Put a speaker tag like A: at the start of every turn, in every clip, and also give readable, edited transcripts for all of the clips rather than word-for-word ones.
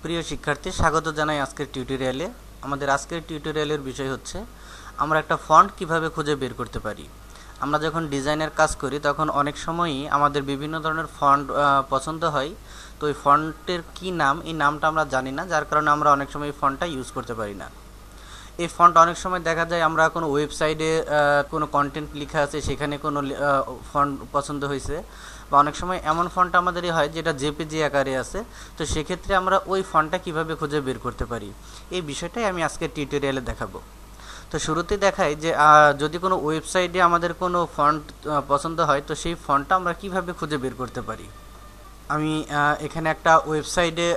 A: প্রিয় শিক্ষার্থী, স্বাগত জানাই আজকের টিউটোরিয়ালে। আমাদের আজকের টিউটোরিয়ালের বিষয় হচ্ছে আমরা একটা ফন্ট কিভাবে খুঁজে বের করতে পারি। আমরা যখন ডিজাইনের কাজ করি তখন অনেক সময়ই আমাদের বিভিন্ন ধরনের ফন্ট পছন্দ হয়। তো এই ফন্টের কি নাম, এই নামটা আমরা জানি না, যার কারণে আমরা অনেক সময় এই ফন্টটা ইউজ করতে পারি না। এই ফন্ট অনেক সময় দেখা যায় আমরা কোনো ওয়েবসাইটে কোনো কন্টেন্ট লেখা আছে, সেখানে কোনো ফন্ট পছন্দ হয়েছে, বা অনেক সময় এমন ফন্ট আমাদেরই হয় যেটা জেপিজি আকারে আছে। তো সেক্ষেত্রে আমরা ওই ফন্টটা কিভাবে খুঁজে বের করতে পারি, এই বিষয়টাই আমি আজকের টিউটোরিয়ালে দেখাবো। তো শুরুতেই দেখাই যে যদি কোনো ওয়েবসাইটে আমাদের কোনো ফন্ট পছন্দ হয়, তো সেই ফন্টটা আমরা কিভাবে খুঁজে বের করতে পারি। আমি এখানে একটা ওয়েবসাইটে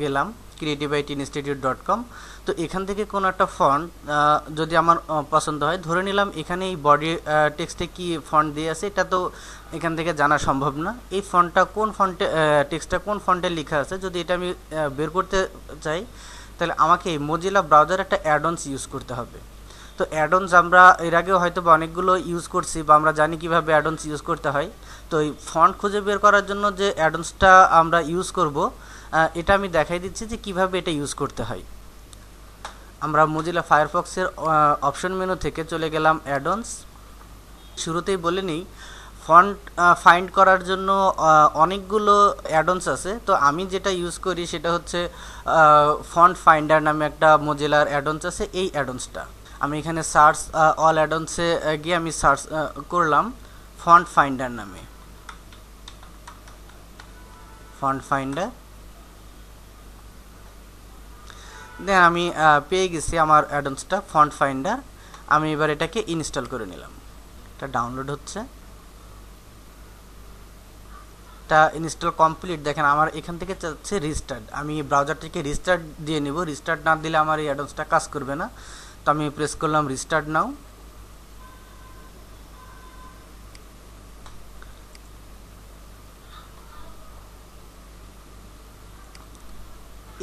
A: গেলাম, creativeitinstitute.com। তো এখান থেকে কোনো একটা ফন্ট যদি আমার পছন্দ হয়, ধরে নিলাম এখানে এই বডি টেক্সটে কি ফন্ট দিয়ে আছে এটা তো এখান থেকে জানা সম্ভব না। এই ফন্টটা কোন ফন্টে, টেক্সটটা কোন ফন্টে লেখা আছে, যদি এটা আমি বের করতে চাই, তাহলে আমাকে এই মোজিলা ব্রাউজার একটা অ্যাডঅনস ইউজ করতে হবে। তো অ্যাডঅনস আমরা এর আগেও হয়তো বা অনেকগুলো ইউজ করছি, বা আমরা জানি কীভাবে অ্যাডঅনস ইউজ করতে হয়। তো এই ফন্ট খুঁজে বের করার জন্য যে অ্যাডঅনসটা আমরা ইউজ করব, এটা আমি দেখাই দিচ্ছি যে কিভাবে এটা ইউজ করতে হয়। আমরা মোজিলা ফায়ারফক্সের অপশন মেনু থেকে চলে গেলাম অ্যাডঅনস। শুরুতেই বলে নিই, ফন্ট ফাইন্ড করার জন্য অনেকগুলো অ্যাডঅনস আছে। তো আমি যেটা ইউজ করি সেটা হচ্ছে ফন্ট ফাইন্ডার নামে একটা মোজিলার অ্যাডঅনস আছে। এই অ্যাডঅনসটা আমি এখানে সার্চ অল অ্যাডঅনসে গিয়ে আমি সার্চ করলাম ফন্ট ফাইন্ডার নামে, ফন্ট ফাইন্ডার। দেন আমি পেয়ে গেছি আমার অ্যাডঅনসটা ফন্ট ফাইন্ডার। আমি এবার এটাকে ইনস্টল করে নিলাম। এটা ডাউনলোড হচ্ছে, এটা ইনস্টল কমপ্লিট। দেখেন আমার এখান থেকে চাচ্ছে রিস্টার্ট। আমি ব্রাউজারটিকে রিস্টার্ট দিয়ে নিব। রিস্টার্ট না দিলে আমার এই অ্যাডঅনসটা কাজ করবে না। তো আমি প্রেস করলাম রিস্টার্ট নাও।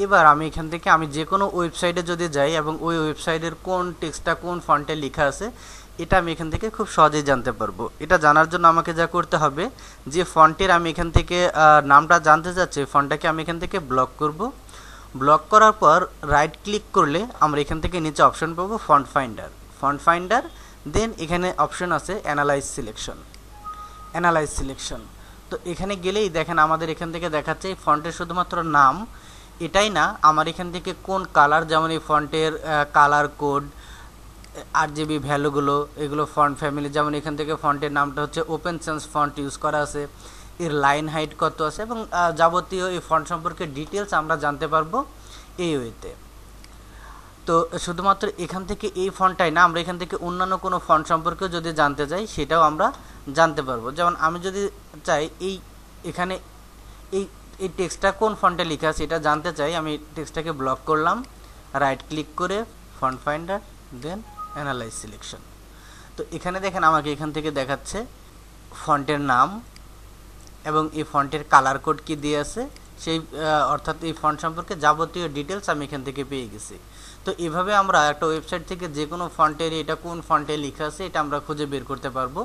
A: এবার আমি এখান থেকে আমি যে কোনো ওয়েবসাইটে যদি যাই এবং ওই ওয়েবসাইটের কোন টেক্সটটা কোন ফন্টে লেখা আছে, এটা আমি এখান থেকে খুব সহজেই জানতে পারবো। এটা জানার জন্য আমাকে যা করতে হবে, যে ফন্টের আমি এখান থেকে নামটা জানতে চাচ্ছি, ফন্টটাকে আমি এখান থেকে ব্লক করব। ব্লক করার পর রাইট ক্লিক করলে আমরা এখান থেকে নিচে অপশন পাবো ফন্ট ফাইন্ডার, ফন্ট ফাইন্ডার। দেন এখানে অপশন আছে অ্যানালাইজ সিলেকশন, অ্যানালাইজ সিলেকশন। তো এখানে গেলেই দেখেন আমাদের এখান থেকে দেখাচ্ছে এই ফন্টের শুধুমাত্র নাম, এটাই না, আমার এখান থেকে কোন কালার, যেমন এই ফন্টের কালার কোড, RGB ভ্যালুগুলো, এগুলো ফন্ট ফ্যামিলি, যেমন এখান থেকে ফন্টের নামটা হচ্ছে ওপেন সেন্স ফন্ট ইউজ করা আছে, এর লাইন হাইট কত আছে, এবং যাবতীয় এই ফন্ট সম্পর্কে ডিটেলস আমরা জানতে পারবো এই ওয়েতে। তো শুধুমাত্র এখান থেকে এই ফন্টটাই না, আমরা এখান থেকে অন্যান্য কোনো ফন্ট সম্পর্কেও যদি জানতে চাই সেটাও আমরা জানতে পারবো। যেমন আমি যদি চাই এখানে এই টেক্সটটা কোন ফন্টে লেখা আছে এটা জানতে চাই, আমি টেক্সটটাকে ব্লক করলাম, রাইট ক্লিক করে ফন্ট ফাইন্ডার, দেন অ্যানালাইজ সিলেকশন। তো এখানে দেখেন আমাকে এখান থেকে দেখাচ্ছে ফন্টের নাম এবং এই ফন্টের কালার কোড কি দিয়ে আছে, সেই অর্থাৎ এই ফন্ট সম্পর্কে যাবতীয় ডিটেলস আমি এখান থেকে পেয়ে গেছি। তো এভাবে আমরা একটা ওয়েবসাইট থেকে যে কোনো ফন্টের এটা কোন ফন্টে লেখা আছে এটা আমরা খুঁজে বের করতে পারবো।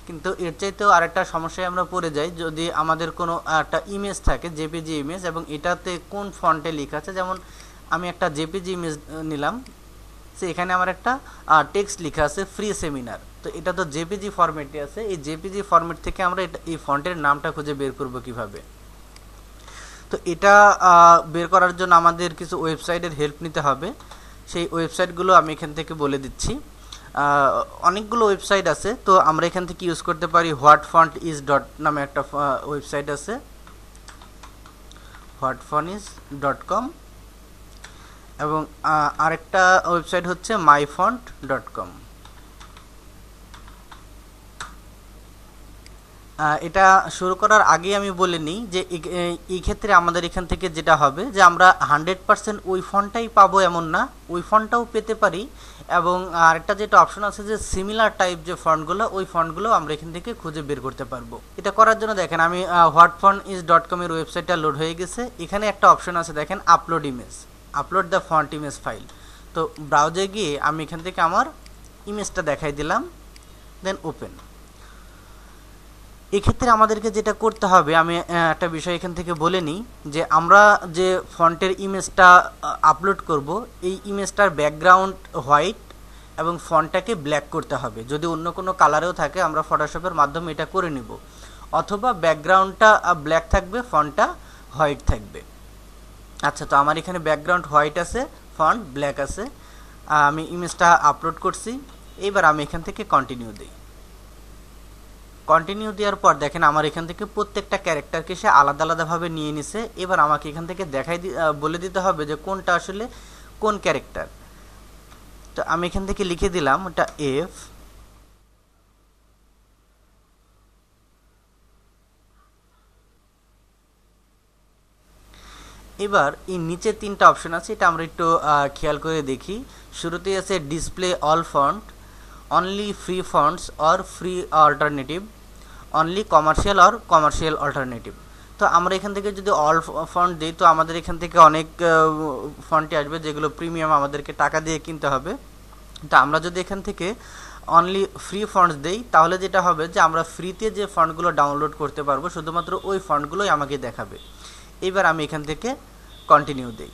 A: কিন্তু এর চাইতেও আরেকটা সমস্যায় আমরা পড়ে যাই, যদি আমাদের কোনো একটা ইমেজ থাকে, জেপিজি ইমেজ, এবং এটাতে কোন ফন্টে লেখা আছে। যেমন আমি একটা জেপিজি ইমেজ নিলাম, সে এখানে আমার একটা টেক্সট লেখা আছে ফ্রি সেমিনার। তো এটা তো জেপিজি ফরম্যাটে আছে, এই জেপিজি ফরম্যাট থেকে আমরা এই ফন্টের নামটা খুঁজে বের করব কিভাবে। তো এটা বের করার জন্য আমাদের কিছু ওয়েবসাইটের হেল্প নিতে হবে। সেই ওয়েবসাইটগুলো আমি এখান থেকে বলে দিচ্ছি। অনেকগুলো ওয়েবসাইট আছে, তো আমরা এখান থেকে ইউজ করতে পারি whatfontis নামে একটা ওয়েবসাইট আছে, whatfontis.com, এবং আরেকটা ওয়েবসাইট হচ্ছে myfont.com। এটা শুরু করার আগে আমি বলে নিই যে এই ক্ষেত্রে আমাদের এখান থেকে যেটা হবে যে আমরা 100% ওই ফন্টটাই পাবো এমন না, ওই ফন্টটাও পেতে পারি। এবং আরেকটা যেটা অপশন আছে যে সিমিলার টাইপ যে ফন্টগুলো, ওই ফন্টগুলো আমরা এখান থেকে খুঁজে বের করতে পারবো। এটা করার জন্য দেখেন আমি whatfontis.com এর ওয়েবসাইটটা লোড হয়ে গেছে। এখানে একটা অপশন আছে দেখেন upload image, upload the font image file. তো ব্রাউজারে গিয়ে আমি এখান থেকে আমার ইমেজটা দেখাই দিলাম, দেন ওপেন। এক্ষেত্রে আমাদেরকে যেটা করতে হবে, আমি একটা বিষয় এখান থেকে বলে নিই, যে আমরা যে ফন্টের ইমেজটা আপলোড করব, এই ইমেজটার ব্যাকগ্রাউন্ড হোয়াইট এবং ফন্টটাকে ব্ল্যাক করতে হবে। যদি অন্য কোনো কালারেও থাকে আমরা ফটোশপের মাধ্যমে এটা করে নিব, অথবা ব্যাকগ্রাউন্ডটা ব্ল্যাক থাকবে, ফন্টটা হোয়াইট থাকবে। আচ্ছা, তো আমার এখানে ব্যাকগ্রাউন্ড হোয়াইট আছে, ফন্ট ব্ল্যাক আছে, আমি ইমেজটা আপলোড করছি। এবার আমি এখান থেকে কন্টিনিউ দিই। কন্টিনিউ দেওয়ার পর দেখেন আমার এখান থেকে প্রত্যেকটা ক্যারেক্টারকে সে আলাদা আলাদাভাবে নিয়ে নিছে। এবার আমাকে এখান থেকে বলে দিতে হবে যে কোনটা আসলে কোন ক্যারেক্টার। তো আমি এখান থেকে লিখে দিলাম ওটা এফ। এবার এই নিচে তিনটা অপশন আছে, এটা আমরা একটু খেয়াল করে দেখি। শুরুতেই আছে display all font, only free fonts or free alternative, only commercial or commercial alternative. তো আমরা এখান থেকে যদি অল ফন্ট দিই, তো আমাদের এখান থেকে অনেক ফন্টে আসবে যেগুলো প্রিমিয়াম, আমাদেরকে টাকা দিয়ে কিনতে হবে। তো আমরা যদি এখান থেকে অনলি ফ্রি ফন্টস দেই, তাহলে যেটা হবে যে আমরা ফ্রিতে যে ফন্টগুলো ডাউনলোড করতে পারবো, শুধুমাত্র ওই ফন্টগুলোই আমাকে দেখাবে। এবার আমি এখান থেকে কন্টিনিউ দেই।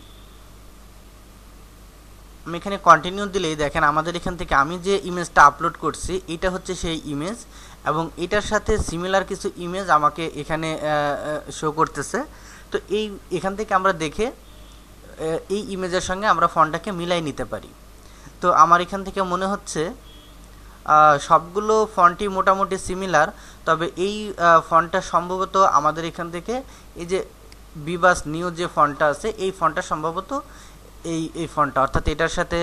A: আমি এখানে কন্টিনিউ দিলেই দেখেন আমাদের এখান থেকে আমি যে ইমেজটা আপলোড করছি এটা হচ্ছে সেই ইমেজ, এবং এটার সাথে সিমিলার কিছু ইমেজ আমাকে এখানে শো করতেছে। তো এখান থেকে আমরা দেখে এই ইমেজের সঙ্গে আমরা ফন্টটাকে মিলাই নিতে পারি। তো আমার এখান থেকে মনে হচ্ছে সবগুলো ফন্টই মোটামুটি সিমিলার, তবে এই ফন্টটা সম্ভবত আমাদের এখান থেকে এই যে বিবাস নিউ যে ফন্টটা আছে, এই ফন্টটা সম্ভবত এই ফন্টটা, অর্থাৎ এটার সাথে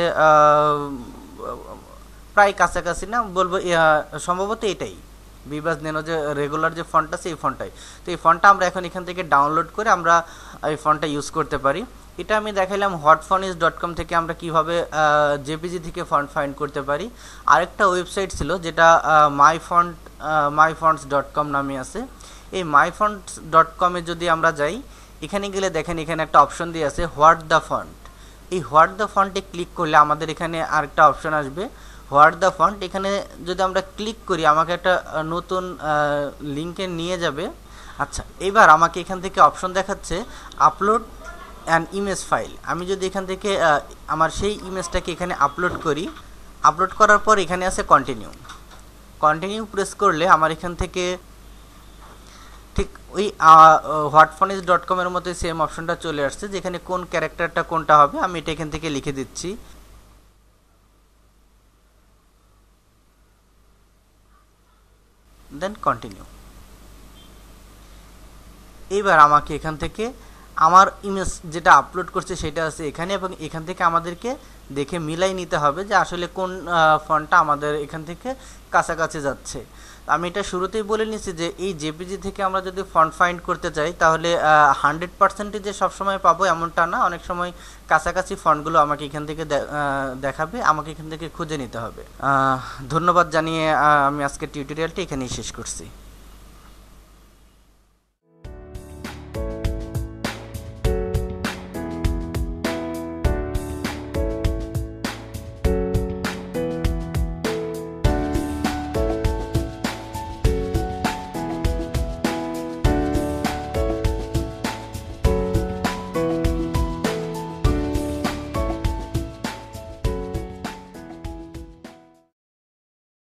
A: প্রায় কাছাকাছি, না বলবো সম্ভবত এটাই বিবাস নেনো যে রেগুলার যে ফন্ট আছে এই ফন্টটাই। তো এই ফন্টটা আমরা এখন এখান থেকে ডাউনলোড করে আমরা এই ফন্টটা ইউজ করতে পারি। এটা আমি দেখাইলাম hotfonts.com থেকে আমরা কিভাবে জেপিজি থেকে ফন্ট ফাইন্ড করতে পারি। আরেকটা ওয়েবসাইট ছিল যেটা myfonts.com নামে আছে। এই myfonts.com-এ যদি আমরা যাই, এখানে গেলে দেখেন এখানে একটা অপশন দিয়ে আছে হোয়াট দ্য ফন্ট। এই হোয়াট দ্য ফন্টে ক্লিক করলে আমাদের এখানে আরেকটা অপশন আসবে হোয়াট দ্য ফন্ট। এখানে যদি আমরা ক্লিক করি আমাকে একটা নতুন লিঙ্কে নিয়ে যাবে। আচ্ছা, এবার আমাকে এখান থেকে অপশন দেখাচ্ছে আপলোড অ্যান ইমেজ ফাইল। আমি যদি এখান থেকে আমার সেই ইমেজটাকে এখানে আপলোড করি, আপলোড করার পর এখানে আছে কন্টিনিউ। কন্টিনিউ প্রেস করলে আমার এখান থেকে ঠিক ওই hotfonts.com এর মতো সেম অপশনটা চলে আসছে, যেখানে কোন ক্যারেক্টারটা কোনটা হবে আমি এটা এখান থেকে লিখে দিচ্ছি। Then continue. এবার আমাকে এখান থেকে আমার ইমেজ যেটা আপলোড করছে সেটা আছে এখানে, এবং এখান থেকে আমাদেরকে দেখে মিলাই নিতে হবে যে আসলে কোন ফন্টটা আমাদের এখান থেকে কাছাকাছি যাচ্ছে। আমি এটা শুরুতেই বলে নিচ্ছি যে এই জেপিজি থেকে আমরা যদি ফন্ট ফাইন্ড করতে চাই তাহলে 100% যে সবসময় পাবো এমনটা না, অনেক সময় কাছাকাছি ফন্টগুলো আমাকে এখান থেকে দেখাবে, আমাকে এখান থেকে খুঁজে নিতে হবে। ধন্যবাদ জানিয়ে আমি আজকের টিউটোরিয়ালটি এখানেই শেষ করছি।